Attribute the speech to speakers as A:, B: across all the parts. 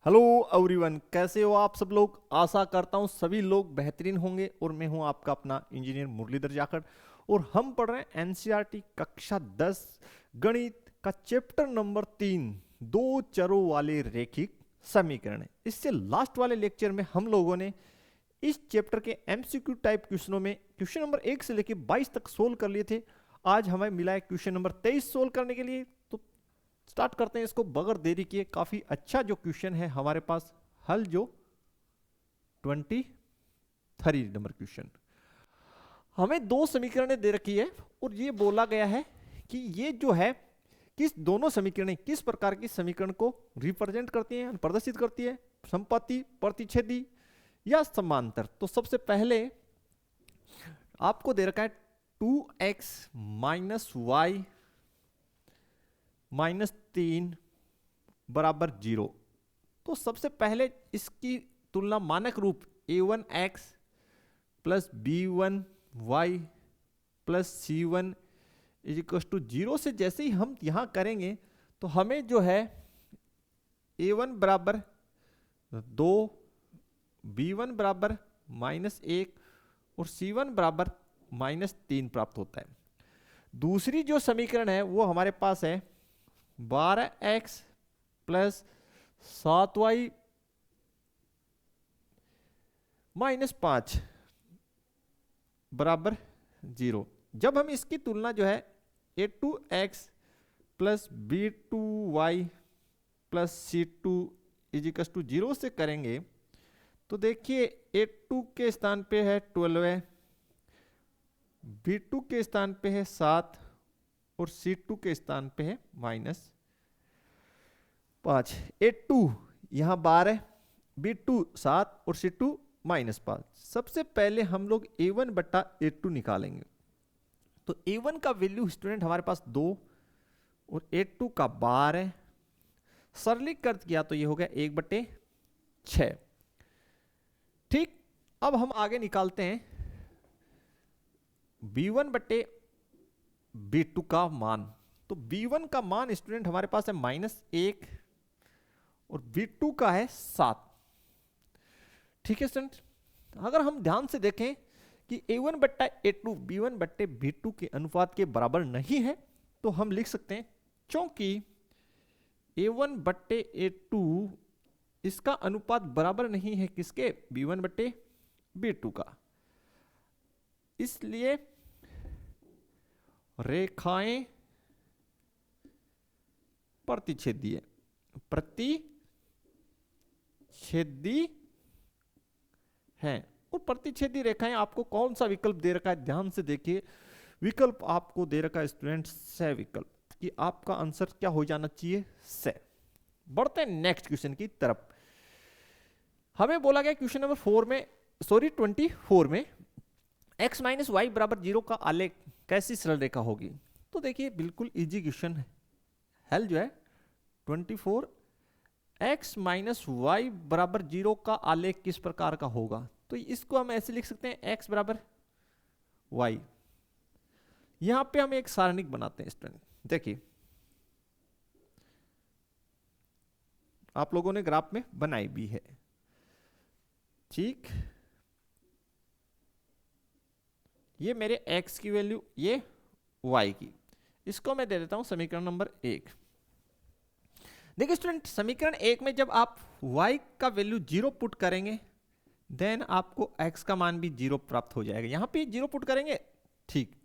A: Hello everyone, कैसे हो आप सब लोग। आशा करता हूँ सभी लोग बेहतरीन होंगे। और मैं हूँ आपका अपना इंजीनियर मुरलीधर जाखड़ और हम पढ़ रहे हैं एनसीईआरटी कक्षा 10 गणित का चैप्टर नंबर 3 दो चरों वाले रैखिक समीकरण। इससे लास्ट वाले लेक्चर में हम लोगों ने इस चैप्टर के एमसीक्यू टाइप क्वेश्चनों में क्वेश्चन नंबर 1 से लेकर 22 तक सोल्व कर लिए थे। आज हमें मिला है क्वेश्चन नंबर 23 सोल्व करने के लिए। तो स्टार्ट करते हैं इसको बगैर देरी किए। काफी अच्छा जो क्वेश्चन है हमारे पास, हल जो 23 नंबर क्वेश्चन। हमें दो समीकरणें दे रखी है और ये बोला गया है कि ये जो है किस दोनों समीकरणें किस प्रकार की समीकरण को रिप्रेजेंट करती हैं, प्रदर्शित करती है, संपाती, प्रतिच्छेदी या समांतर। तो सबसे पहले आपको दे रखा है 2x माइनस वाई माइनस 3 बराबर 0। तो सबसे पहले इसकी तुलना मानक रूप a1x plus b1y plus c1 is equal to 0 से जैसे ही हम यहां करेंगे तो हमें जो है a1 बराबर 2, b1 बराबर -1 और c1 बराबर -3 प्राप्त होता है। दूसरी जो समीकरण है वो हमारे पास है 12x प्लस 7y माइनस 5 बराबर 0। जब हम इसकी तुलना जो है a2x plus b2y plus c2 is equal to 0 से करेंगे तो देखिए a2 के स्थान पे है 12 है, b2 के स्थान पे है 7 और c2 के स्थान पे है -5। a2 यहां 12, b2 7 और c2 -5। सबसे पहले हम लोग a1 बट्टा a2 निकालेंगे। तो a1 का वैल्यू स्टूडेंट हमारे पास 2 और a2 का 12। सरलीकृत किया तो ये हो गया 1/6। ठीक, अब हम आगे निकालते हैं b1 बट्टे b2 का मान। तो b1 का मान स्टूडेंट हमारे पास है -1 और b2 का है 7। ठीक है स्टूडेंट, अगर हम ध्यान से देखें कि a1 बट्टा a2 b1 बट्टे b2 के अनुपात के बराबर नहीं है तो हम लिख सकते हैं क्योंकि a1 बट्टे a2 इसका अनुपात बराबर नहीं है किसके, b1 बट्टे b2 का। इसलिए रेखाएं प्रतिच्छेदी हैं। और प्रतिच्छेदी रेखाएं आपको कौन सा विकल्प दे रखा है, ध्यान से देखिए। विकल्प आपको दे रखा है स्टूडेंट से विकल्प, कि आपका आंसर क्या हो जाना चाहिए, से। बढ़ते हैं नेक्स्ट क्वेश्चन की तरफ। हमें बोला गया क्वेश्चन नंबर 24 में x माइनस वाई बराबर 0 का आलेख कैसी सरल रेखा होगी। तो देखिए बिल्कुल इजी क्वेश्चन है। हल जो है 24 x माइनस वाई बराबर 0 का आलेख किस प्रकार का होगा। तो इसको हम ऐसे लिख सकते हैं x बराबर y। यहां पे हम एक सारणिक बनाते हैं स्टूडेंट। देखिए आप लोगों ने ग्राफ में बनाई भी है, ठीक। ये मेरे x की वैल्यू, ये y की। इसको मैं दे देता हूं समीकरण नंबर 1। देखिए स्टूडेंट, समीकरण 1 में जब आप y का वैल्यू 0 पुट करेंगे देन आपको x का मान भी 0 प्राप्त हो जाएगा। यहां पे 0 पुट करेंगे, ठीक।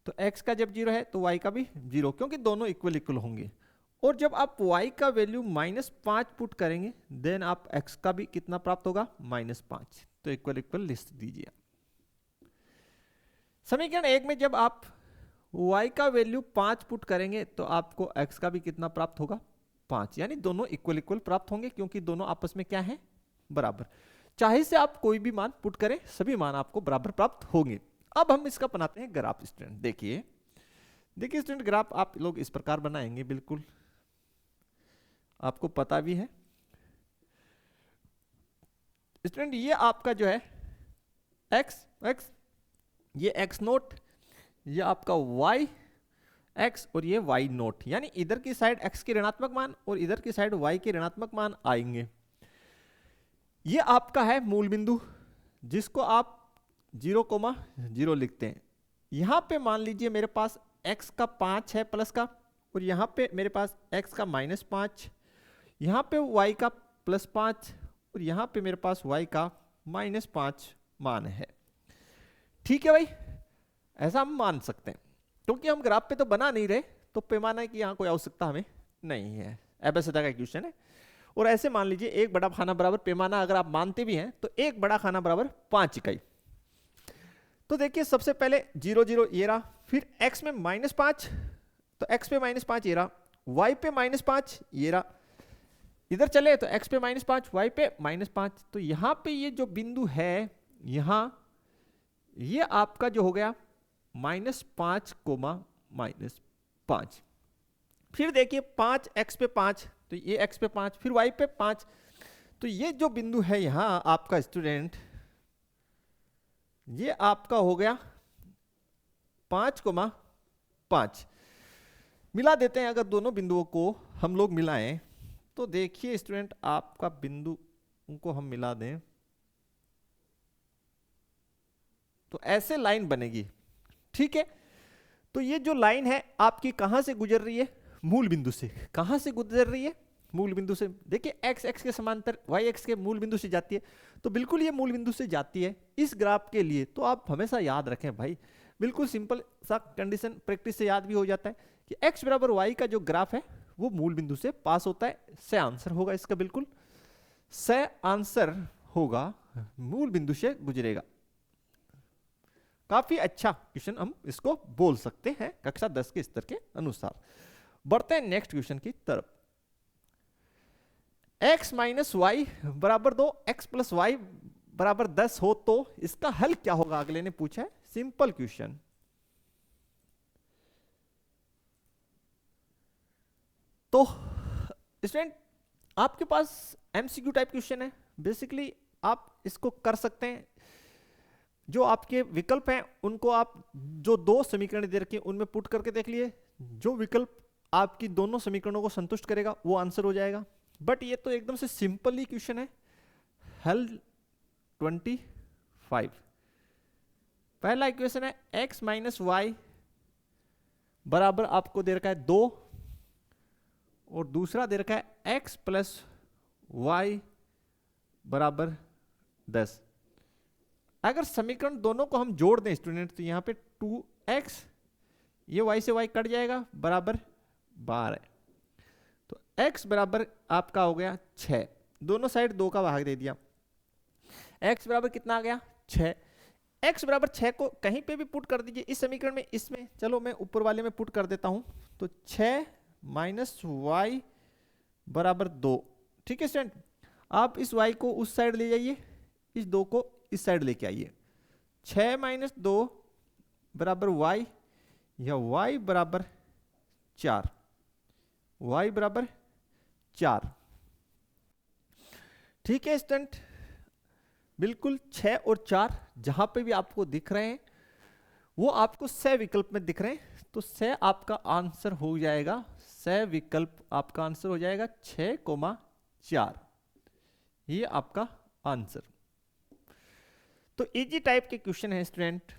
A: तो x का जब 0 है तो y का भी 0, क्योंकि दोनों इक्वल होंगे। और जब आप y का वैल्यू -5 पुट करेंगे देन आप x का भी कितना प्राप्त होगा, -5। तो इक्वल लिख दीजिए। समीकरण 1 में जब आप y का वैल्यू 5 पुट करेंगे तो आपको x का भी कितना प्राप्त होगा, 5। यानी दोनों इक्वल प्राप्त होंगे क्योंकि दोनों आपस में क्या है, बराबर। चाहे से आप कोई भी मान पुट करें सभी मान आपको बराबर प्राप्त होंगे। अब हम इसका बनाते हैं ग्राफ स्टूडेंट। देखिए स्टूडेंट, ग्राफ आप लोग इस प्रकार बनाएंगे, बिल्कुल आपको पता भी है स्टूडेंट। ये आपका जो है x, ये x नोट, ये आपका y x और ये y नोट। यानी इधर की साइड x के ऋणात्मक मान और इधर की साइड y के ऋणात्मक मान आएंगे। ये आपका है मूल बिंदु जिसको आप 0,0 लिखते हैं। यहां पे मान लीजिए मेरे पास x का 5 है प्लस का, और यहां पे मेरे पास x का -5, यहां पे y का +5, और यहां पे मेरे पास y का -5 मान है। ठीक है भाई, ऐसा हम मान सकते हैं क्योंकि हम ग्राफ पे तो बना नहीं रहे, तो पैमाना की यहाँ कोई आवश्यकता हमें नहीं है। एबेसिडा का क्वेश्चन है। और ऐसे मान लीजिए एक बड़ा खाना बराबर पैमाना अगर आप मानते भी हैं तो एक बड़ा खाना बराबर 5 इकाई। तो देखिए सबसे पहले 0 0 ये रहा, फिर x में -5, तो x पे -5 ये रहा, y पे -5 ये रहा, इधर चले तो x पे -5 y पे -5। तो यहां पे ये जो बिंदु है यहां, ये आपका जो हो गया -5, -5। फिर देखिए 5 x पे 5, तो ये x पे 5, फिर y पे 5। तो ये जो बिंदु है यहां आपका स्टूडेंट, ये आपका हो गया 5, मिला देते हैं। अगर दोनों बिंदुओं को हम लोग मिलाएं तो देखिए स्टूडेंट आपका बिंदु उनको हम मिला दें तो ऐसे लाइन बनेगी। ठीक है, तो ये जो लाइन है आपकी कहां से गुजर रही है? मूल बिंदु से। कहां से गुजर रही है? मूल बिंदु से। देखिए x x के समांतर y x के मूल बिंदु से जाती है, तो बिल्कुल ये मूल बिंदु से जाती है इस ग्राफ के लिए। तो आप हमेशा याद रखें भाई, बिल्कुल सिंपल सा कंडीशन, प्रैक्टिस से याद भी हो जाता है कि x बराबर y का जो ग्राफ है वो मूल बिंदु से पास होता है। से आंसर होगा इसका, बिल्कुल से आंसर होगा, मूल बिंदु से गुजरेगा। काफी अच्छा क्वेश्चन हम इसको बोल सकते हैं कक्षा 10 के स्तर के अनुसार। बढ़ते हैं नेक्स्ट क्वेश्चन की तरफ। x माइनस वाई बराबर 2, x प्लस वाई बराबर 10 हो तो इसका हल क्या होगा? अगले ने पूछा है, सिंपल क्वेश्चन। तो स्टूडेंट आपके पास एमसीक्यू टाइप क्वेश्चन है, बेसिकली आप इसको कर सकते हैं। जो आपके विकल्प हैं उनको आप जो दो समीकरण दे रखे हैं उनमें पुट करके देख लिए, जो विकल्प आपकी दोनों समीकरणों को संतुष्ट करेगा वो आंसर हो जाएगा। बट ये तो एकदम से सिंपल ही क्वेश्चन है। हल 25, पहला इक्वेशन है x माइनस वाई बराबर आपको दे रखा है 2, और दूसरा दे रखा है x प्लस वाई बराबर 10। अगर समीकरण दोनों को हम जोड़ दें स्टूडेंट तो यहां पे 2x, ये y से y कट जाएगा, बराबर 12। तो x बराबर आपका हो गया 6, दोनों साइड 2 का भाग दे दिया। x बराबर कितना आ गया? 6। x बराबर 6 को कहीं पे भी पुट कर दीजिए इस समीकरण में, इसमें चलो मैं ऊपर वाले में पुट कर देता हूं। तो 6 माइनस वाई बराबर 2। ठीक है स्टूडेंट, आप इस y को उस साइड ले जाइए, इस 2 को इस साइड लेके आइए। 6 माइनस 2 बराबर y, या y बराबर 4, y बराबर 4। ठीक है स्टूडेंट, बिल्कुल 6 और 4 जहां पे भी आपको दिख रहे हैं वो आपको से विकल्प में दिख रहे हैं, तो से आपका आंसर हो जाएगा, से विकल्प आपका आंसर हो जाएगा 6,4। ये आपका आंसर। तो इजी टाइप के क्वेश्चन है स्टूडेंट।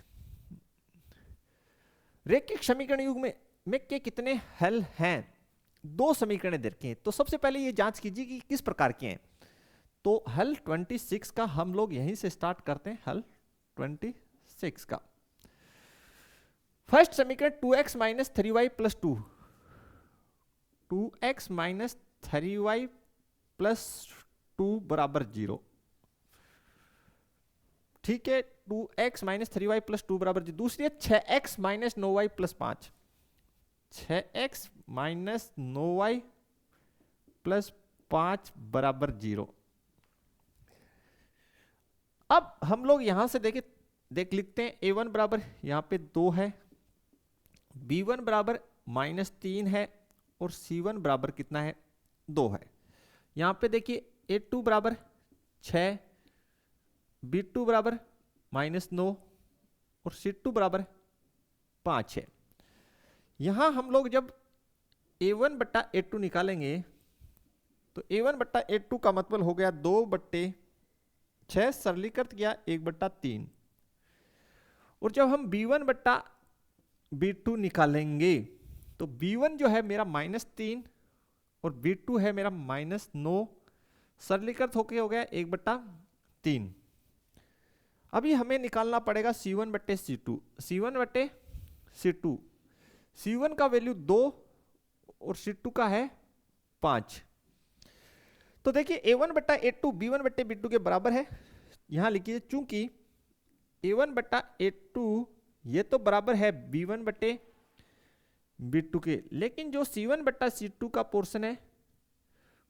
A: रैखिक समीकरण युग में के कितने हल हैं? 2 समीकरण दे रखे हैं, तो सबसे पहले ये जांच कीजिए कि किस प्रकार के हैं। तो हल 26 का हम लोग यहीं से स्टार्ट करते हैं। हल 26 का फर्स्ट समीकरण 2x minus 3y plus 2, 2x minus 3y plus 2 बराबर 0। ठीक है, 2x माइनस 3y प्लस 2 बराबर 0। दूसरी है 6x minus 9y plus 5, 6x minus 9y plus 5 बराबर 0। अब हम लोग यहां से देख लिखते हैं। a1 बराबर यहां पे 2 है, b1 बराबर -3 है, और c1 बराबर कितना है? 2 है। यहां पे देखिए a2 बराबर 6, b2 बराबर -9 और c2 बराबर 5 है। यहां हम लोग जब a1 बट्टा a2 निकालेंगे तो a1 बट्टा a2 का मतलब हो गया 2/3 6 सरलीकृत किया 1/3, और जब हम b1/b2 निकालेंगे तो b1 जो है मेरा -3 और b2 है मेरा -9, सरलीकृत होके हो गया 1/3। अभी हमें निकालना पड़ेगा c1/c2, c1/c2, c1 का वैल्यू 2 और c2 का है 5। तो देखिए a1/a2 b1/b2 के बराबर है, यहां लिखिए चूंकि a1/a2 ये तो बराबर है b1/b2 के, लेकिन जो c1/c2 का पोर्शन है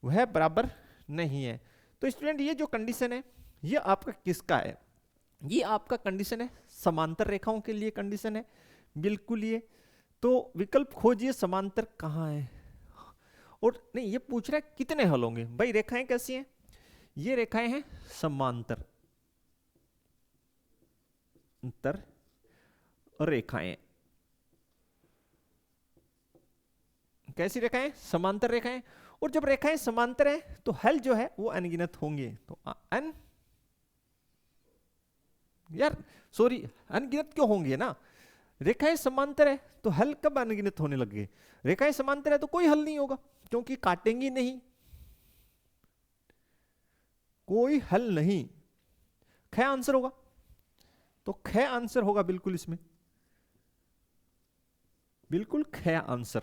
A: वह बराबर नहीं है। तो स्टूडेंट ये जो कंडीशन है ये आपका किसका है? ये आपका कंडीशन है समांतर रेखाओं के लिए कंडीशन है, बिल्कुल ये। तो विकल्प खोजिए समांतर कहाँ है, और नहीं ये पूछ रहा है कितने हल होंगे। भाई रेखाएं कैसी हैं? ये रेखाएं हैं समांतर अंतर रेखाएं। कैसी रेखाएं? समांतर रेखाएं। और जब रेखाएं समांतर हैं तो हल जो है वो अनगिनत होंगे। तो अनगिनत क्यों होंगे ना? रेखाएं समांतर है तो हल कब अनगिनत होने लग गए? रेखाएं समांतर है तो कोई हल नहीं होगा, क्योंकि काटेंगी नहीं, कोई हल नहीं। ख आंसर होगा, तो ख आंसर होगा बिल्कुल इसमें, बिल्कुल ख आंसर,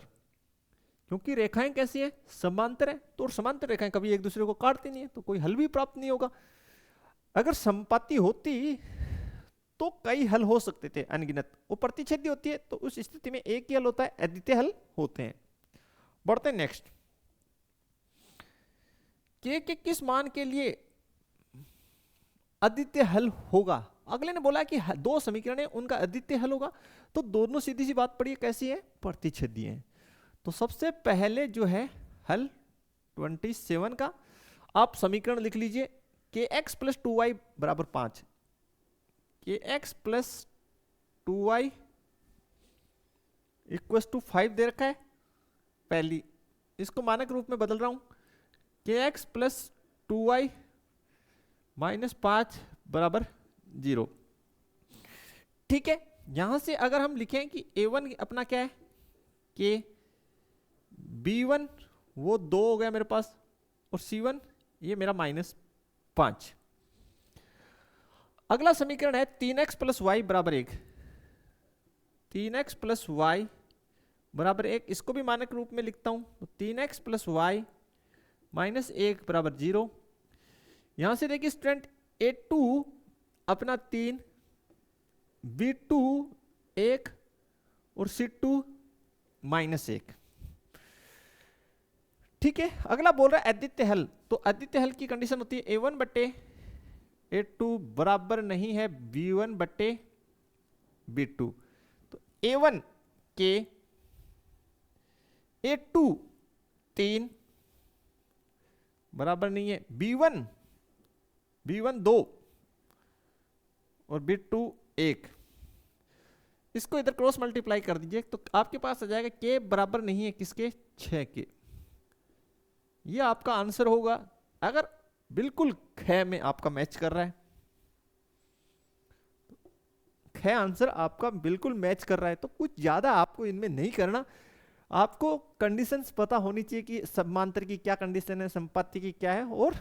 A: क्योंकि रेखाएं कैसी है? समांतर है। तो समांतर रेखाएं कभी एक दूसरे को काटती नहीं है, तो कोई हल भी प्राप्त नहीं होगा। अगर समपाती होती तो कई हल हो सकते थे अनगिनत, वो प्रतिच्छेदी होती है तो उस स्थिति में एक ही हल होता है, अद्वितीय हल होते हैं। बढ़ते हैं नेक्स्ट। के किस मान के लिए अद्वितीय हल होगा? अगले ने बोला कि दो समीकरण है उनका अद्वितीय हल होगा, तो दोनों सीधी सी बात पड़ी, कैसी है? प्रतिच्छेदी है। तो सबसे पहले जो है हल 27 का आप समीकरण लिख लीजिए, kx + 2y = 5, kx + 2y = 5 दे रखा है। पहली इसको मानक रूप में बदल रहा हूं, kx + 2y - 5 = 0। ठीक है, यहां से अगर हम लिखें कि a1 अपना क्या है, k, b1 वो 2 हो गया मेरे पास, और c1 ये मेरा -5। अगला समीकरण है 3x + y = 1, 3x + y = 1, इसको भी मानक रूप में लिखता हूं, तो 3x + y - 1 = 0। यहां से देखिए स्टूडेंट, a2 अपना 3, b2 1 और c2 -1। ठीक है, अगला बोल रहा है अद्वितीय हल। तो अद्वितीय हल की कंडीशन होती है a1/a2 बराबर नहीं है b1/b2। तो a1 के, a2 3 बराबर नहीं है b1 2 और b2 1। इसको इधर क्रॉस मल्टीप्लाई कर दीजिए तो आपके पास आ जाएगा k बराबर नहीं है किसके? 6 के। ये आपका आंसर होगा अगर बिल्कुल ख में आपका मैच कर रहा है। ख आंसर आपका बिल्कुल मैच कर रहा है, तो कुछ ज्यादा आपको इनमें नहीं करना। आपको कंडीशंस पता होनी चाहिए कि समांतर की क्या कंडीशन है, संपाती की क्या है और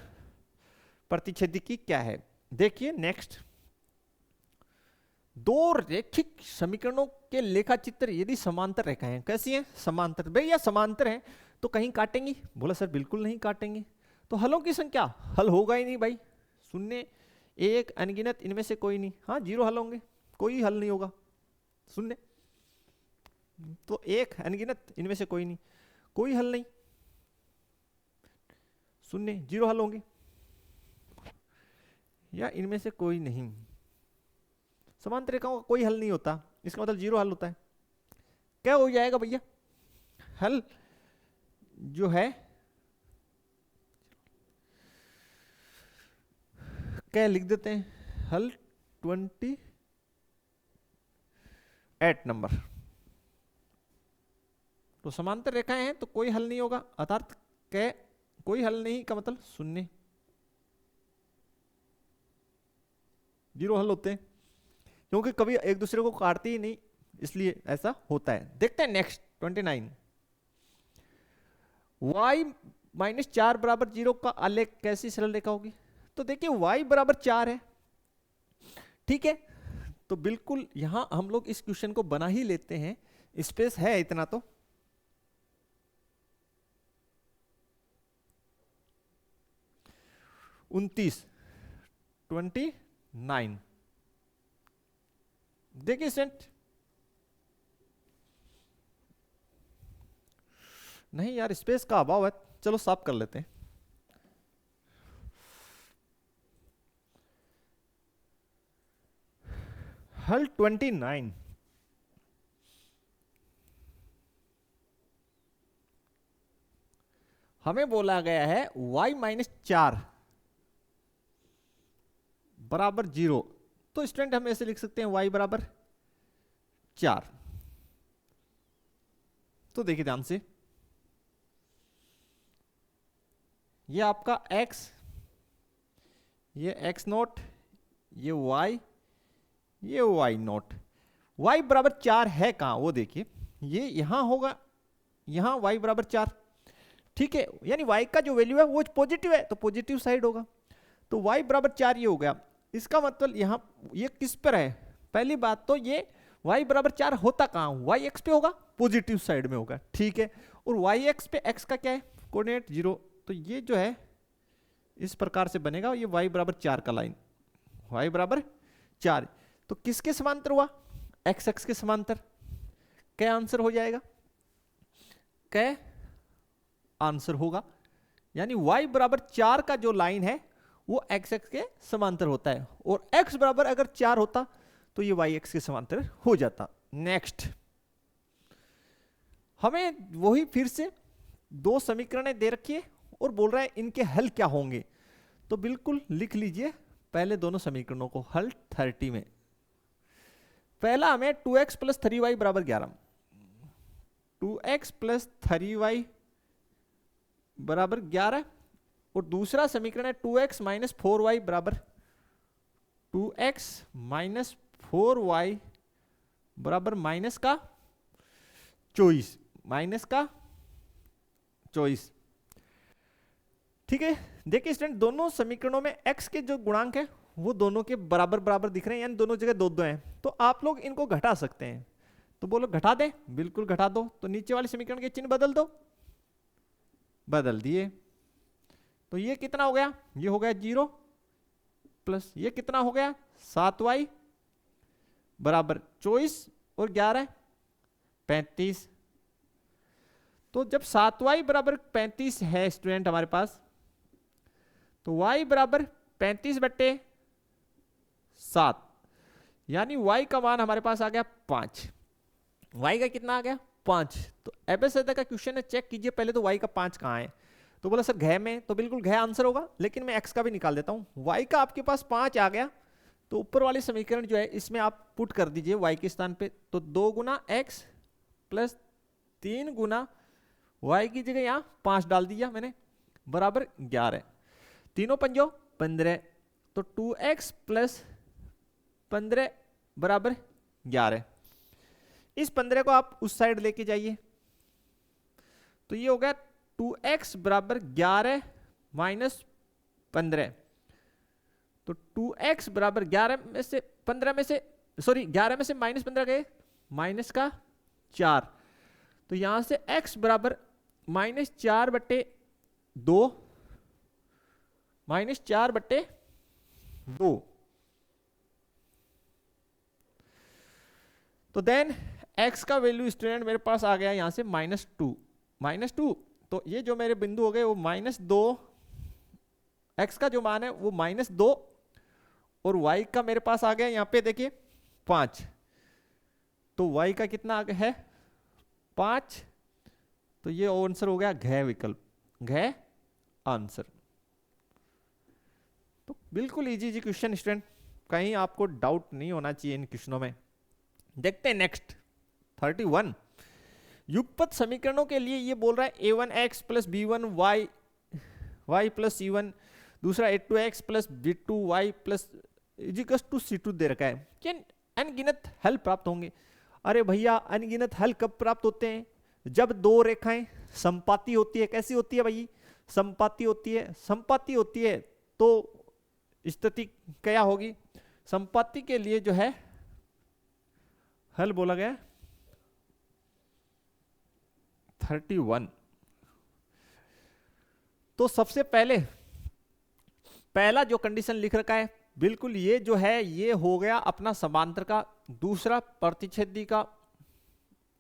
A: प्रतिच्छेदी की क्या है। देखिए नेक्स्ट, दो रैखिक समीकरणों के लेखा चित्र यदि समांतर रेखाएं हैं, कैसी हैं? समांतर। भैया समांतर हैं तो कहीं काटेंगी? बोला सर बिल्कुल नहीं काटेंगे। तो हलों की संख्या, हल होगा ही नहीं भाई, शून्य, एक, अनगिनत, इनमें से कोई नहीं। हाँ 0 हल होंगे, कोई हल नहीं होगा, शून्य। तो एक, अनगिनत, इनमें से कोई नहीं, कोई हल नहीं, शून्य, 0 हल होंगे, या इनमें से कोई नहीं। समांतर रेखाओं का कोई हल नहीं होता, इसका मतलब 0 हल होता है। क्या हो जाएगा भैया? हल जो है क्या लिख देते हैं, हल 28 नंबर। तो समांतर रेखाएं हैं तो कोई हल नहीं होगा, अर्थात क्या कोई हल नहीं का मतलब शून्य। जीरो हल होते हैं, क्योंकि कभी एक दूसरे को काटते ही नहीं, इसलिए ऐसा होता है। देखते हैं नेक्स्ट 29। y माइनस 4 बराबर 0 का आलेख कैसी सरल रेखा होगी? तो देखिए y बराबर 4 है, ठीक है, तो बिल्कुल यहां हम लोग इस क्वेश्चन को बना ही लेते हैं, स्पेस है इतना तो। उनतीस 29, देखिए स्टूडेंट, नहीं यार स्पेस का अभाव है, चलो साफ कर लेते हैं। हल 29, हमें बोला गया है y माइनस 4 बराबर 0, तो स्टूडेंट हम ऐसे लिख सकते हैं y बराबर 4। तो देखिए ध्यान से, ये आपका x, ये x नोट, ये y, ये y नोट। y बराबर 4 है कहां वो देखिए, ये यहां होगा, यहां y बराबर 4, ठीक है, यानी y का जो वैल्यू है वो पॉजिटिव है तो पॉजिटिव साइड होगा, तो y बराबर 4 ये हो गया। इसका मतलब यहां ये किस पर है, पहली बात तो ये y बराबर 4 होता कहां, y एक्स पे होगा, पॉजिटिव साइड में होगा, ठीक है, और y एक्स पे x का क्या है, कोऑर्डिनेट 0, तो ये जो है इस प्रकार से बनेगा, ये y बराबर 4 का लाइन, y बराबर 4, तो किसके समांतर हुआ, x एक्स के समांतर, क्या आंसर हो जाएगा, क्या आंसर होगा, यानी y बराबर 4 का जो लाइन है वो x एक्स के समांतर होता है, और x बराबर अगर 4 होता तो ये y एक्स के समांतर हो जाता। नेक्स्ट, हमें वही फिर से दो समीकरणें दे रखी है और बोल रहा है इनके हल क्या होंगे, तो बिल्कुल लिख लीजिए पहले दोनों समीकरणों को। हल 30 में पहला हमें 2x प्लस 3y बराबर 11, 2x प्लस 3y बराबर 11, और दूसरा समीकरण है 2x माइनस 4y बराबर 2x माइनस 4y बराबर माइनस का 24, माइनस का 24, ठीक है। देखिए स्टूडेंट, दोनों समीकरणों में x के जो गुणांक है वो दोनों के बराबर बराबर दिख रहे हैं, यानी दोनों जगह दो दो हैं, तो आप लोग इनको घटा सकते हैं, तो बोलो घटा दे, बिल्कुल घटा दो, तो नीचे वाले समीकरण के चिन्ह बदल दो, बदल दिए, तो ये कितना हो गया, ये हो गया 0, प्लस ये कितना हो गया 7y बराबर 24, और 11 35, तो जब 7y बराबर 35 है स्टूडेंट हमारे पास, तो y बराबर 35 बट्टे 7, यानी y का मान हमारे पास आ गया 5, y का कितना आ गया 5, तो एबीसीडी का क्वेश्चन है, चेक कीजिए पहले तो y का 5 कहाँ है, तो बोला सर घय में, तो बिल्कुल घय आंसर होगा, लेकिन मैं x का भी निकाल देता हूं, y का आपके पास 5 आ गया, तो ऊपर वाले समीकरण जो है इसमें आप पुट कर दीजिए y के स्थान पे, तो 2 गुना x प्लस 3 गुना y की जगह यहाँ 5 डाल दिया मैंने, बराबर 11, तीनों पंजो 15, तो 2x प्लस 15 बराबर 11, इस 15 को आप उस साइड लेके जाइए, तो ये हो गया 2x बराबर 11 माइनस 15, तो 2x बराबर 11 में से 15 में से सॉरी 11 में से माइनस 15 गए, माइनस का 4, तो यहां से x बराबर माइनस 4 बट्टे 2, माइनस 4 बट्टे 2, तो देन x का वैल्यू स्टूडेंट मेरे पास आ गया यहां से -2, तो ये जो मेरे बिंदु हो गए वो -2, x का जो मान है वो -2, और y का मेरे पास आ गया यहां पे देखिए 5, तो y का कितना आ गया है 5, तो ये आंसर हो गया घय विकल्प, घय आंसर। तो बिल्कुल इजी क्वेश्चन स्टूडेंट, कहीं आपको डाउट नहीं होना चाहिए इन क्वेश्चनों में। देखते हैं नेक्स्ट 31, युगपत समीकरणों के लिए ये बोल रहा है a1x plus b1y plus c1, दूसरा a2x plus b2y plus equals to C2 दे रखा है कि अनगिनत हल प्राप्त होंगे। अरे भैया अनगिनत हल कब प्राप्त होते हैं? जब दो रेखाएं संपाती होती है। कैसी होती है भाई? संपाती होती है। संपाती होती है तो स्थिति क्या होगी? संपाती के लिए जो है हल बोला गया 31। तो सबसे पहला जो कंडीशन लिख रखा है बिल्कुल ये जो है ये हो गया अपना समांतर का, दूसरा प्रतिच्छेदी का,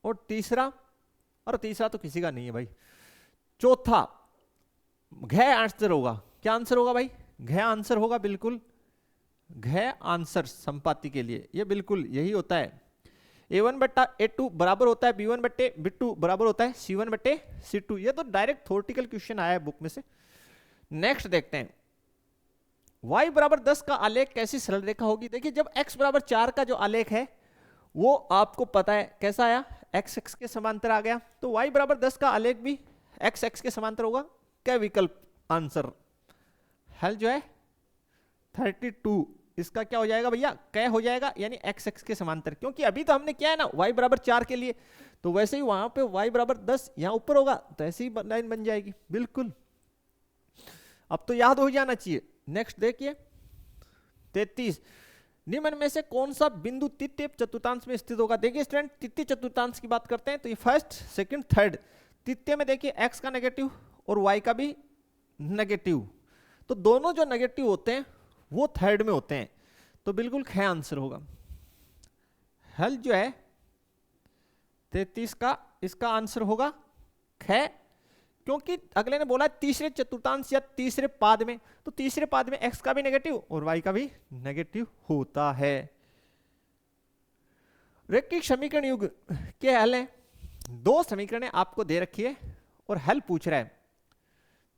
A: और तीसरा तो किसी का नहीं है भाई। चौथा घ आंसर होगा। क्या आंसर होगा भाई? घ आंसर होगा, बिल्कुल घ आंसर संपाती के लिए ये बिल्कुल यही होता है। A1 बट्टा A2 बराबर होता है B1 बट्टे B2 बराबर होता है C1 बट्टे C2। ये तो डायरेक्ट थ्योरेटिकल क्वेश्चन आया है बुक में से। नेक्स्ट देखते हैं y बराबर 10 का आलेख कैसी सरल रेखा होगी। देखिए जब x बराबर 4 का जो आलेख है वो आपको पता है कैसा आया, x x के समांतर आ गया, तो y बराबर 10 का आलेख भी x x के समांतर होगा। क्या विकल्प आंसर? हल जो है 32 इसका क्या हो जाएगा भैया? कै हो जाएगा, यानी x x के समांतर। क्योंकि अभी तो हमने क्या है ना y बराबर 4 के लिए, तो वैसे ही वहां पे y बराबर 10 यहां ऊपर होगा तो ऐसी ही लाइन बन जाएगी बिल्कुल। अब तो याद हो जाना चाहिए। नेक्स्ट देखिए 33, निम्न में से कौन सा बिंदु तृतीय चतुर्थांश में स्थित होगा। देखिए स्टूडेंट तृतीय चतुर्थांश की बात करते हैं तो ये फर्स्ट सेकंड थर्ड। तृतीय में देखिए x का नेगेटिव और y का भी नेगेटिव, तो दोनों जो नेगेटिव होते हैं वो थर्ड में होते हैं, तो बिल्कुल ख आंसर होगा। हल जो है 33 का इसका आंसर होगा ख, क्योंकि अगले ने बोला तीसरे चतुर्थांश या तीसरे पाद में, तो तीसरे पाद में x का भी नेगेटिव और y का भी नेगेटिव होता है। रैखिक समीकरण युग के हल है। दो समीकरण आपको दे रखी है और हल पूछ रहा है,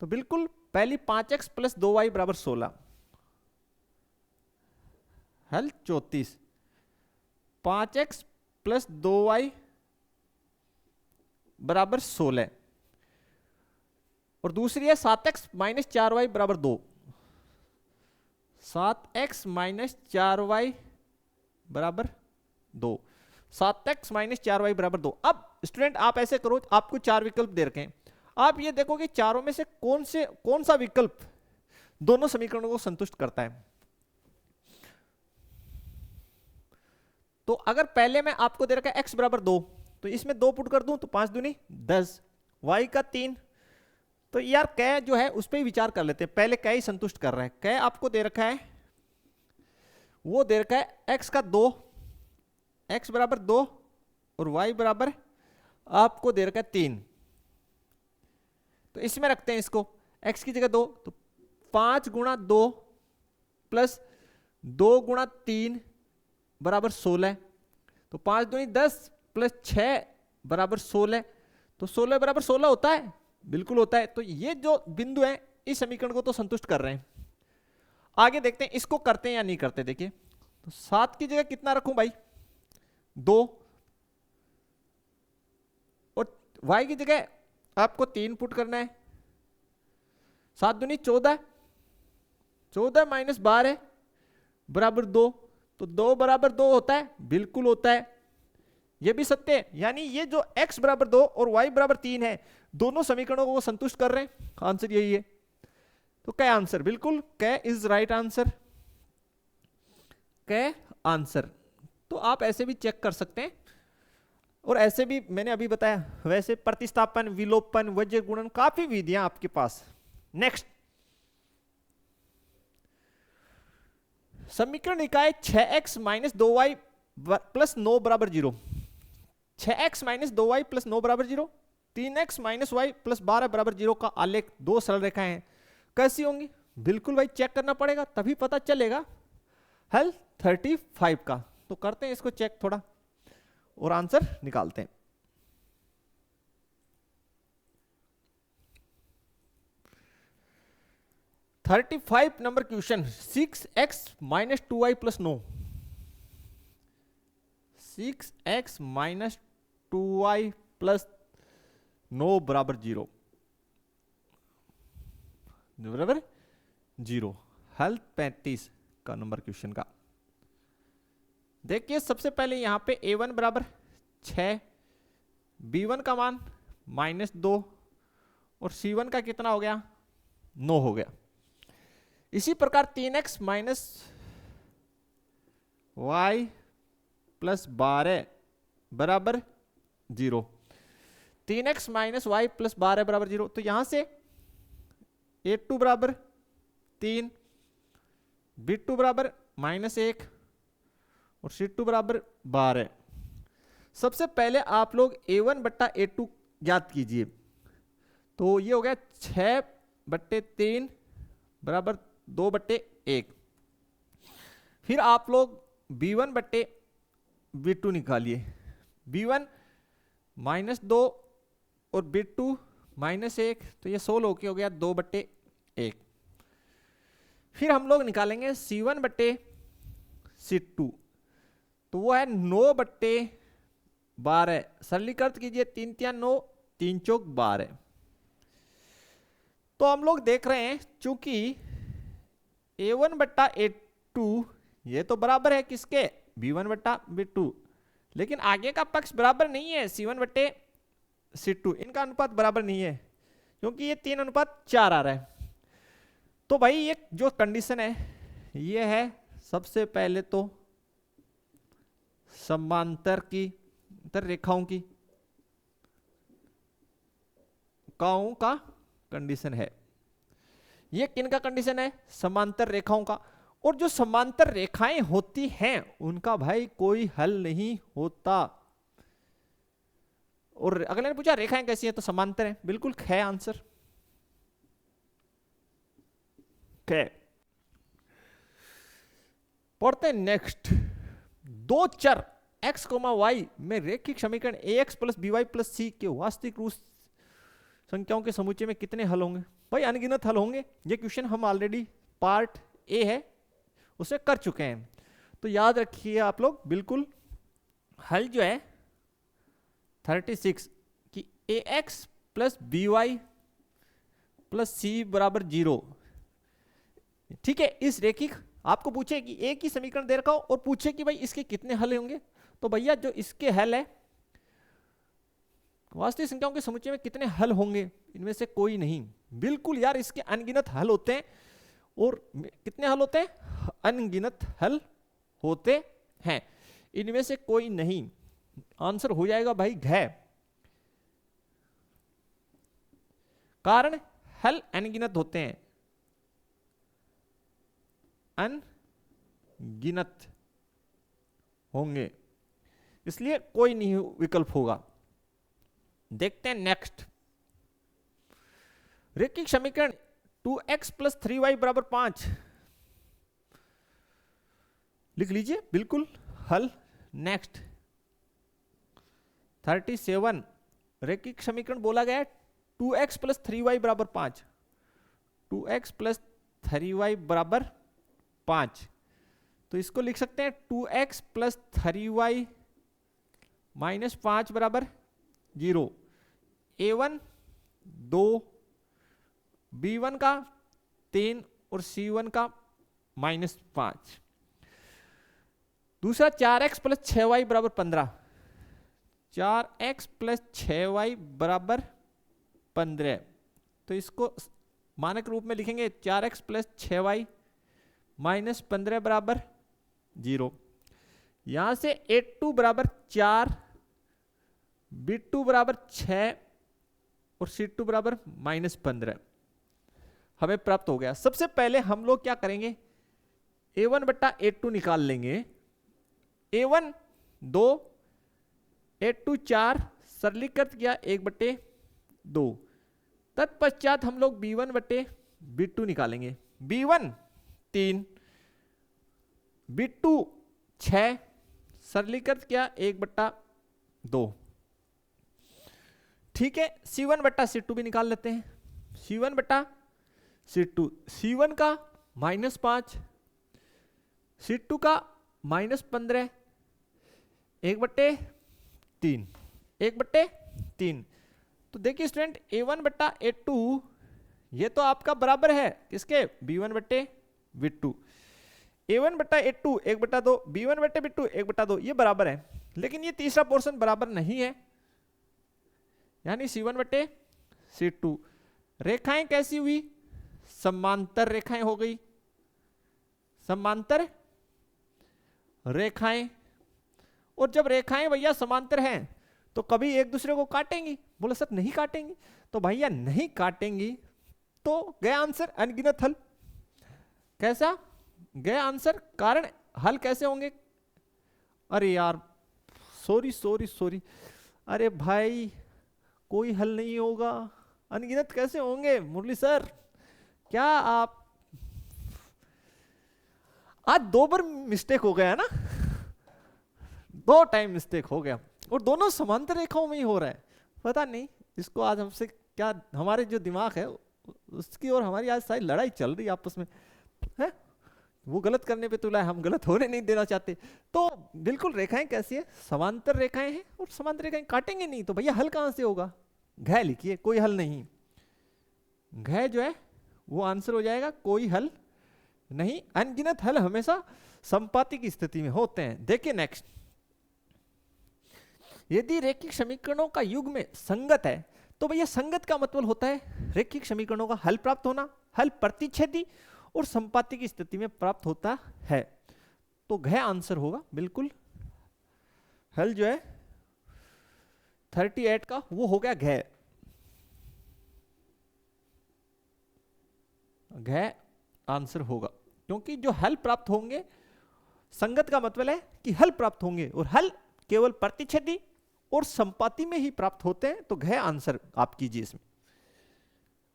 A: तो बिल्कुल पहली 5x प्लस 2y बराबर 16, हल 34। 5x प्लस 2y बराबर 16, और दूसरी है 7x माइनस 4y बराबर 2। 7x माइनस 4y बराबर 2, 7x माइनस 4y बराबर 2। अब स्टूडेंट आप ऐसे करो, आपको चार विकल्प दे रखे हैं, आप ये देखो कि चारों में से कौन सा विकल्प दोनों समीकरणों को संतुष्ट करता है। तो अगर पहले में आपको दे रखा है x बराबर 2, तो इसमें 2 पुट कर दूं तो 5 दूनी 10, y का 3, तो यार कै जो है उस पर ही विचार कर लेते हैं। पहले कै ही संतुष्ट कर रहा है। कै आपको दे रखा है, वो दे रखा है x का 2, x बराबर 2 और y बराबर आपको दे रखा है 3। तो इसमें रखते हैं इसको, x की जगह 2, तो 5 गुणा 2 प्लस 2 गुणा 3 बराबर 16, तो 5 दूनी 10 प्लस 6 बराबर 16, तो 16 बराबर 16 होता है, बिल्कुल होता है। तो ये जो बिंदु है इस समीकरण को तो संतुष्ट कर रहे हैं। आगे देखते हैं इसको करते हैं या नहीं करते। देखिए तो 7 की जगह कितना रखूं भाई? 2, और y की जगह आपको 3 पुट करना है। 7 दूनी 14, 14 माइनस 12 बराबर 2, तो 2 बराबर 2 होता है, बिल्कुल होता है, ये भी सत्य है। यानी ये जो x बराबर 2 और y बराबर 3 है, दोनों समीकरणों को संतुष्ट कर रहे हैं। आंसर यही है, तो क्या आंसर? बिल्कुल कै इज राइट आंसर, कै आंसर। तो आप ऐसे भी चेक कर सकते हैं, और ऐसे भी मैंने अभी बताया, वैसे प्रतिस्थापन, विलोपन, वज्र गुणन, काफी विधियां आपके पास। नेक्स्ट समीकरण निकाय 6x माइनस 2y प्लस 9 बराबर 0। 6x माइनस 2y प्लस 9 बराबर 0, 3x माइनस y प्लस 12 बराबर 0 का आलेख दो सरल रेखाएं हैं, कैसी होंगी? बिल्कुल भाई चेक करना पड़ेगा, तभी पता चलेगा। हल 35 का, तो करते हैं इसको चेक थोड़ा और आंसर निकालते हैं। $35 number question, 6x minus 2y plus 9, 6x minus 2y plus 9 बराबर 0 बराबर 0। हल 35, का नंबर क्वेश्चन का। देखिए सबसे पहले यहां पे a1 बराबर 6, b1 का मान -2 और c1 का कितना हो गया 9 हो गया। इसी प्रकार 3x माइनस y प्लस 12 बराबर 0, 3x माइनस वाई प्लस 12 बराबर 0। तो यहां से a2 बराबर 3, b2 बराबर -1 और c2 बराबर 12। सबसे पहले आप लोग a1 बट्टा a2 ज्ञात कीजिए। तो ये हो गया 6/3 बराबर 2/1। फिर आप लोग b1 बट्टे b2 निकालिए। b1 -2 और b2 -1, तो ये 16 होके हो गया 2/1। फिर हम लोग निकालेंगे c1 बट्टे c2, तो वो है 9/12। सरलीकृत कीजिए, 3 × 9, 3 × 12। तो हम लोग देख रहे हैं चूंकि a1 बट्टा a2 ये तो बराबर है किसके b1 बट्टा b2, लेकिन आगे का पक्ष बराबर नहीं है c1 बट्टे c2, इनका अनुपात बराबर नहीं है क्योंकि ये 3:4 आ रहा है। तो भाई ये जो कंडीशन है ये है सबसे पहले तो समांतर रेखाओं का कंडीशन है। ये किन का कंडीशन है समांतर रेखाओं का। और जो समांतर रेखाएं होती हैं उनका भाई कोई हल नहीं होता। और अगले ने पूछा रेखाएं कैसी हैं, तो समांतर हैं, बिल्कुल है आंसर। पढ़ते हैं नेक्स्ट। दो चर x, y में रेखिक समीकरण ax plus by plus c के वास्तविक रूप संख्याओं के समुच्चय में कितने हल होंगे। भाई अनगिनत हल होंगे। ये क्वेश्चन हम ऑलरेडी पार्ट ए है उसे कर चुके हैं, तो याद रखिए आप लोग बिल्कुल। हल जो है 36 कि ax plus by plus c बराबर 0। ठीक है, इस रेखिक आपको पूछे कि एक ही समीकरण दे रखा हो और पूछे कि भाई इसके कितने हल होंगे, तो भैया जो इसके हल है वास्तविक संख्याओं के समुच्चय में कितने हल होंगे, इनमें से कोई नहीं। बिल्कुल यार, इसके अनगिनत हल होते हैं। और कितने हल होते हैं, अनगिनत हल होते हैं, इनमें से कोई नहीं। आंसर हो जाएगा भाई घ। कारण हल अनगिनत होते हैं, अनगिनत होंगे, इसलिए कोई नहीं विकल्प होगा। देखते हैं नेक्स्ट। रेखिक समीकरण 2x प्लस 3y बराबर 5 लिख लीजिए, बिल्कुल हल। नेक्स्ट 37 रेखिक समीकरण बोला गया है 2x प्लस 3y बराबर 5, 2x प्लस 3y बराबर 5। तो इसको लिख सकते हैं 2x प्लस 3y माइनस 5 बराबर 0। a1 2, b1 का 3 और c1 का -5। दूसरा 4x प्लस 6y बराबर 15, 4x प्लस 6y बराबर 15। तो इसको मानक रूप में लिखेंगे 4x प्लस 6y माइनस 15 बराबर 0। यहां से a2 बराबर 4, b2 बराबर 6 और c2 बराबर -15 हमें प्राप्त हो गया। सबसे पहले हम लोग क्या करेंगे, a1 बट्टा a2 निकाल लेंगे। a1 2, a2 4, सरलीकृत किया 1/2। तत्पश्चात हम लोग b1 बट्टे b2 निकालेंगे। b1 3, b2 6, सरलीकृत किया 1/2। ठीक है, c1 बट्टा c2 भी निकाल लेते हैं। c1 बट्टा c2, c1 का -5, c2 का -15, 1/3, 1/3। तो देखिए स्टूडेंट, a1 बट्टा a2 ये तो आपका बराबर है किसके, b1 बट्टे b2। a1 बटा a2 1/2, b1 बटे b2 1/2 ये बराबर है, लेकिन ये तीसरा पोर्शन बराबर नहीं है, यानी c1 बटे c2। रेखाएं कैसी हुई? समांतर रेखाएं हो गई, समांतर रेखाएं। और जब रेखाएं भैया समांतर हैं तो कभी एक दूसरे को काटेंगी? बोले सर नहीं काटेंगी। तो भैया नहीं काटेंगी तो गया आंसर अनगिनत हल। कैसा गया आंसर? कारण हल कैसे होंगे? अरे यार सॉरी सॉरी सॉरी, अरे भाई कोई हल नहीं होगा, अनगिनत कैसे होंगे मुरली सर? क्या आप आज 2 बार मिस्टेक हो गया ना, 2 टाइम मिस्टेक हो गया, और दोनों समांतर रेखाओं में ही हो रहा है। पता नहीं इसको आज हमसे क्या, हमारे जो दिमाग है उसकी और हमारी आज सारी लड़ाई चल रही है आपस में है। वो गलत करने पे तुला है, हम गलत होने नहीं देना चाहते। तो बिल्कुल रेखाएं कैसी है? समांतर रेखाएं हैं, और समांतर रेखाएं काटेंगे नहीं, तो भैया हल कहां से होगा? घ लिखिए, कोई हल नहीं। घ जो है वो आंसर हो जाएगा, कोई हल नहीं। अनगिनत हल हमेशा संपाती की स्थिति में होते हैं। देखिए नेक्स्ट, यदि रेखिक समीकरणों का युग्म संगत है तो भैया संगत का मतलब होता है रेखिक समीकरणों का हल प्राप्त होना, हल प्रतिच्छेदी और संपाती की स्थिति में प्राप्त होता है। तो घ आंसर होगा बिल्कुल। हल जो है 38 का वो हो गया घ। घ आंसर होगा, क्योंकि जो हल प्राप्त होंगे, संगत का मतलब है कि हल प्राप्त होंगे, और हल केवल प्रतिच्छेदी और संपाती में ही प्राप्त होते हैं। तो घ आंसर आप कीजिए इसमें।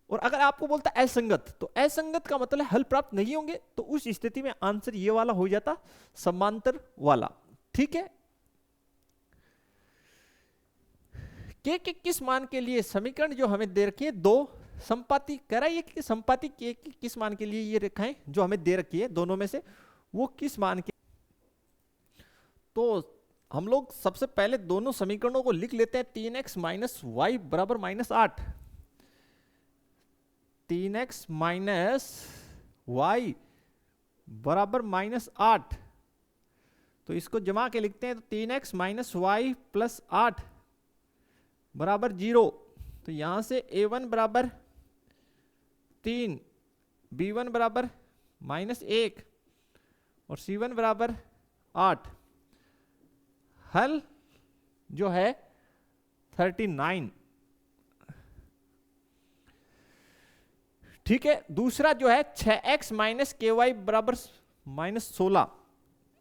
A: और अगर आपको बोलता है असंगत, तो असंगत का मतलब हल प्राप्त नहीं होंगे, तो उस स्थिति में आंसर ये वाला हो जाता, समांतर वाला। ठीक है। के किस मान के लिए समीकरण जो हमें दे रखी है, 2 संपाती कह रहा है कि संपाती के किस मान के लिए ये रेखाएं जो हमें दे रखी है दोनों में से वो किस मान के। तो हम लोग सबसे पहले दोनों समीकरणों को लिख लेते हैं। 3x माइनस वाई बराबर -8, 3x माइनस वाई बराबर -8। तो इसको जमा के लिखते हैं, तो 3x माइनस वाई प्लस 8 बराबर 0। तो यहां से a1 बराबर 3, b1 बराबर -1 और c1 बराबर 8। हल जो है 39। ठीक है। दूसरा जो है 6x माइनस के वाई बराबर -16,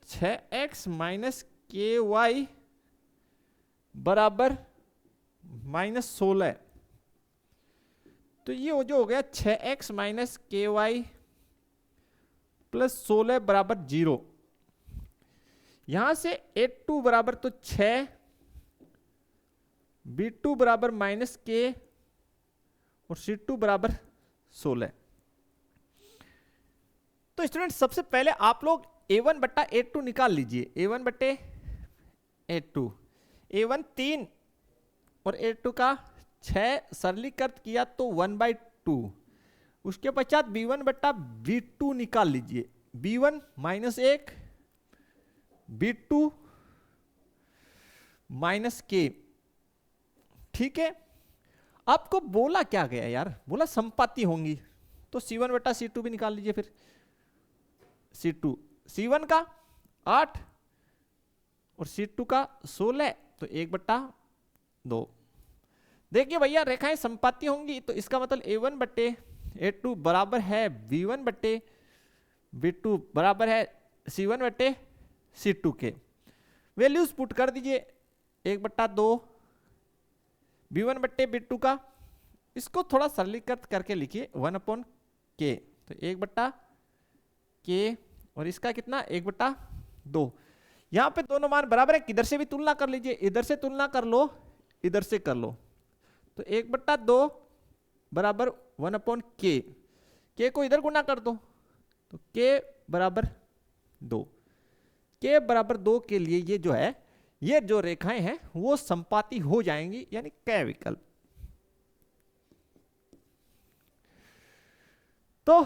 A: 6x माइनस के वाई बराबर -16। तो ये जो हो गया 6x माइनस के वाई प्लस 16 बराबर 0। यहां से a2 बराबर तो 6, b2 बराबर -k और c2 बराबर 16। तो स्टूडेंट सबसे पहले आप लोग a1 बट्टा a2 निकाल लीजिए। a1 बट्टे a2, a1 3 और a2 का 6 सरलीकृत किया तो 1/2। उसके पश्चात b1 बट्टा b2 निकाल लीजिए। b1 -1, b2 -k। ठीक है। आपको बोला क्या गया यार? बोला संपाती होंगी, तो c1 बट्टा c2 भी निकाल लीजिए। फिर c2, c1 का 8 और c2 का 16, तो 1/2। देखिए भैया रेखाएं संपाती होंगी, तो इसका मतलब a1 बट्टे a2 बराबर है b1 बट्टे b2 बराबर है c1 बट्टे c2 के। वैल्यूज पुट कर दीजिए। 1/2 b1 बट्टे b2 का, इसको थोड़ा सरलीकृत करके लिखिए 1/k। तो 1/k और इसका कितना 1/2। यहां पे दोनों मान बराबर है, किधर से भी तुलना कर लीजिए, इधर से तुलना कर लो, इधर से कर लो। तो 1/2 बराबर 1/k, k को इधर गुना कर दो, तो k बराबर 2। k बराबर 2 के लिए ये जो है, ये जो रेखाएं हैं वो संपाती हो जाएंगी, यानी क विकल्प। तो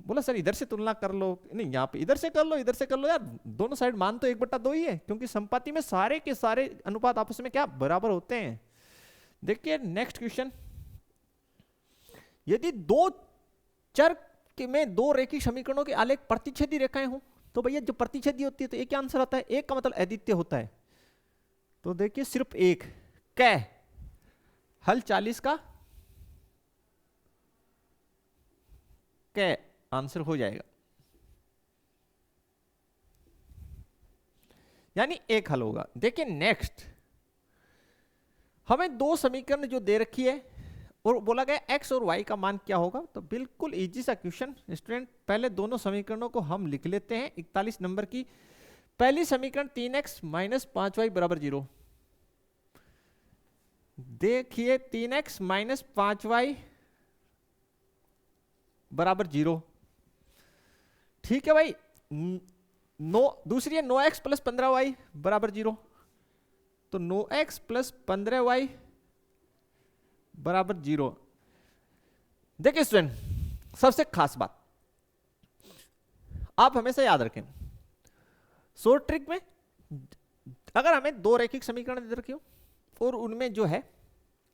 A: बोला सर इधर से तुलना कर लो, नहीं यहाँ पे इधर से कर लो, इधर से कर लो यार, दोनों साइड मान तो 1/2 ही है, क्योंकि संपाति में सारे के सारे अनुपात आपस में क्या बराबर होते हैं। देखिए नेक्स्ट क्वेश्चन, यदि दो चर में दो रैखिक समीकरणों के आलेख प्रतिच्छेदी रेखाएं हो, तो भैया जो प्रतिच्छेदी होती है तो एक क्या आंसर आता है, एक का मतलब अद्वितीय होता है। तो देखिए सिर्फ एक कै हल 40 का कै आंसर हो जाएगा, यानी एक हल होगा। देखिए नेक्स्ट, हमें दो समीकरण जो दे रखी है और बोला गया x और y का मान क्या होगा, तो बिल्कुल इजी सा क्वेश्चन स्टूडेंट। पहले दोनों समीकरणों को हम लिख लेते हैं। 41 नंबर की पहली समीकरण 3x माइनस 5y बराबर 0। देखिए 3x माइनस 5y बराबर 0, ठीक है भाई। दूसरी है 9x प्लस 15y बराबर 0, तो 9x प्लस 15y बराबर 0। देखिए स्टूडेंट, सबसे खास बात आप हमेशा याद रखें, शॉर्ट ट्रिक में अगर हमें दो रैखिक समीकरण दे रखे हो और उनमें जो है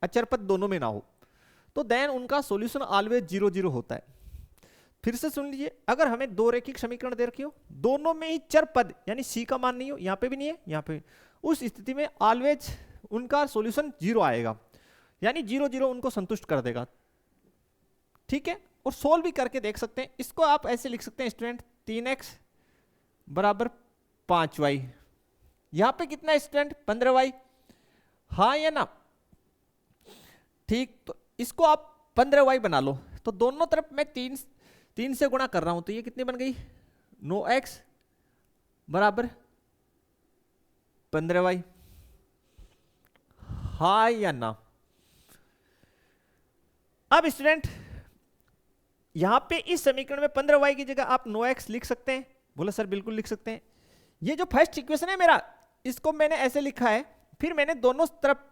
A: अचर पद दोनों में ना हो, तो देन उनका सॉल्यूशन ऑलवेज 0 0 होता है। फिर से सुन लीजिए, अगर हमें दो रैखिक समीकरण दे रखे हो, दोनों में ही चर पद यानी c का मान नहीं हो, यहां पे भी नहीं है यहां पे, उस स्थिति में ऑलवेज उनका सॉल्यूशन 0 आएगा, यानी 0 0 उनको संतुष्ट कर देगा, ठीक है। और सोल्व भी करके देख सकते हैं। इसको आप ऐसे लिख सकते हैं स्टूडेंट, 3x बराबर 5y, यहां पे कितना है स्टूडेंट 15y, हाँ या ना, ठीक। तो इसको आप 15y बना लो, तो दोनों तरफ मैं 3 से गुणा कर रहा हूं, तो ये कितनी बन गई 9x बराबर 15y, हाँ या ना। अब स्टूडेंट यहां पे इस समीकरण में 15y की जगह आप 9x लिख सकते हैं, बोला सर बिल्कुल लिख सकते हैं। ये जो फर्स्ट इक्वेशन है मेरा, इसको मैंने ऐसे लिखा है, फिर मैंने दोनों तरफ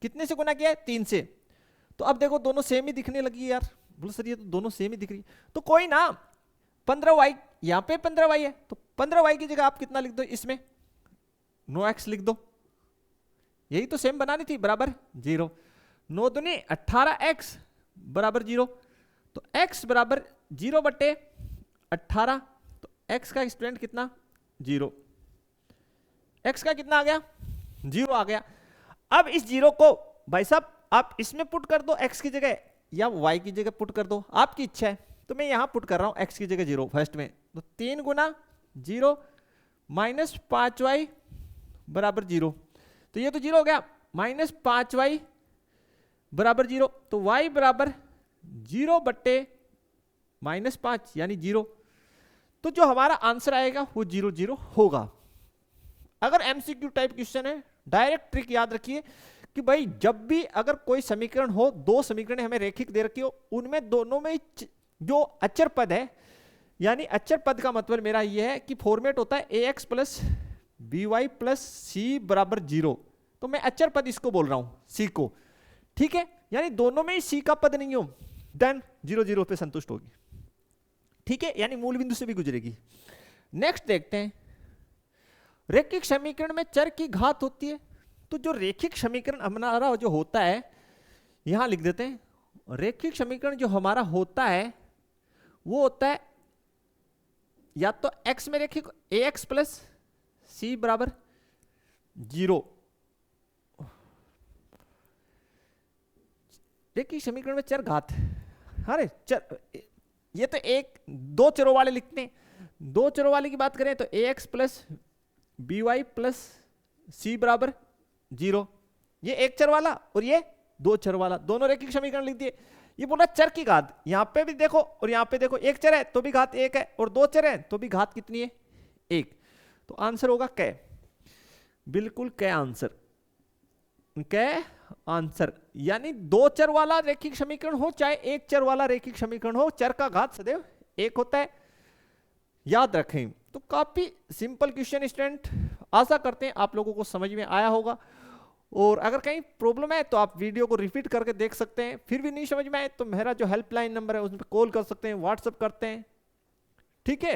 A: कितने से गुणा किया है 3 से, तो अब देखो दोनों सेम ही दिखने लगी है यार, बोलो सर ये तो दोनों सेम ही दिख रही है, तो कोई ना 15y, यहां पे 15y है, तो 15y की जगह आप कितना लिख दो, इसमें 9x लिख दो, यही तो सेम बनानी थी, बराबर 0, 9 दूनी 18x बराबर 0, तो x बराबर 0 बटे 18, तो x का स्टूडेंट कितना 0, x का कितना आ गया 0 आ गया। अब इस 0 को भाई साहब आप इसमें पुट कर दो x की जगह, या y की जगह पुट कर दो, आपकी इच्छा है। तो मैं यहां पुट कर रहा हूं x की जगह 0 फर्स्ट में, तो 3 गुना 0 माइनस 5y बराबर 0, तो ये तो 0 हो गया, माइनस 5y बराबर 0, तो y बराबर 0 बट्टे माइनस 5 यानी 0, तो जो हमारा आंसर आएगा वो 0 0 होगा। अगर एमसीक्यू टाइप क्वेश्चन है, डायरेक्ट ट्रिक याद रखिए कि भाई जब भी अगर कोई समीकरण हो, दो समीकरण हमें रैखिक दे रखी हो, उनमें दोनों में जो अचर पद है, यानी अचर पद का मतलब मेरा ये है कि फॉर्मेट होता है ax प्लस by प्लस सी बराबर 0, तो मैं अचर पद इसको बोल रहा हूं c को, ठीक है, यानी दोनों में ही c का पद नहीं हो, देन 0 0 पे संतुष्ट होगी, ठीक है, यानी मूल बिंदु से भी गुजरेगी। नेक्स्ट देखते हैं, रैखिक समीकरण में चर की घात होती है, तो जो रैखिक समीकरण हमारा जो होता है, यहां लिख देते हैं, रैखिक समीकरण जो हमारा होता है वो होता है या तो x में रैखिक ax प्लस सी बराबर 0, रैखिक समीकरण में चर घात, अरे चर, ये तो एक दो चरों वाले लिखते हैं, दो चरों वाले की बात करें तो ax प्लस by प्लस सी बराबर 0, ये एक चर वाला और ये दो चर वाला, दोनों रैखिक समीकरण लिख दिए। ये बोला चर की घात, यहां पे भी देखो और यहां पे देखो, एक चर है तो भी घात 1 है और दो चर है तो भी घात कितनी है 1, तो आंसर होगा कै, बिल्कुल कै आंसर, कै आंसर, यानी दो चर वाला रैखिक समीकरण हो चाहे एक चर वाला रैखिक समीकरण हो, चर का घात सदैव 1 होता है, याद रखें। तो काफी सिंपल क्वेश्चन स्टूडेंट, आशा करते हैं आप लोगों को समझ में आया होगा, और अगर कहीं प्रॉब्लम है तो आप वीडियो को रिपीट करके देख सकते हैं, फिर भी नहीं समझ में आए तो मेरा जो हेल्पलाइन नंबर है उसमें कॉल कर सकते हैं, व्हाट्सएप करते हैं, ठीक है,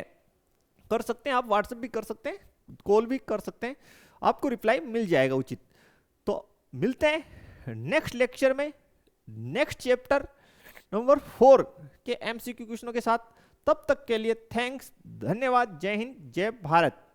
A: कर सकते हैं आप, व्हाट्सएप भी कर सकते हैं, कॉल भी कर सकते हैं, आपको रिप्लाई मिल जाएगा उचित। तो मिलते हैं नेक्स्ट लेक्चर में, नेक्स्ट चैप्टर नंबर 4 के एमसीक्यू क्वेश्चनों के साथ। तब तक के लिए थैंक्स, धन्यवाद, जय हिंद, जय भारत।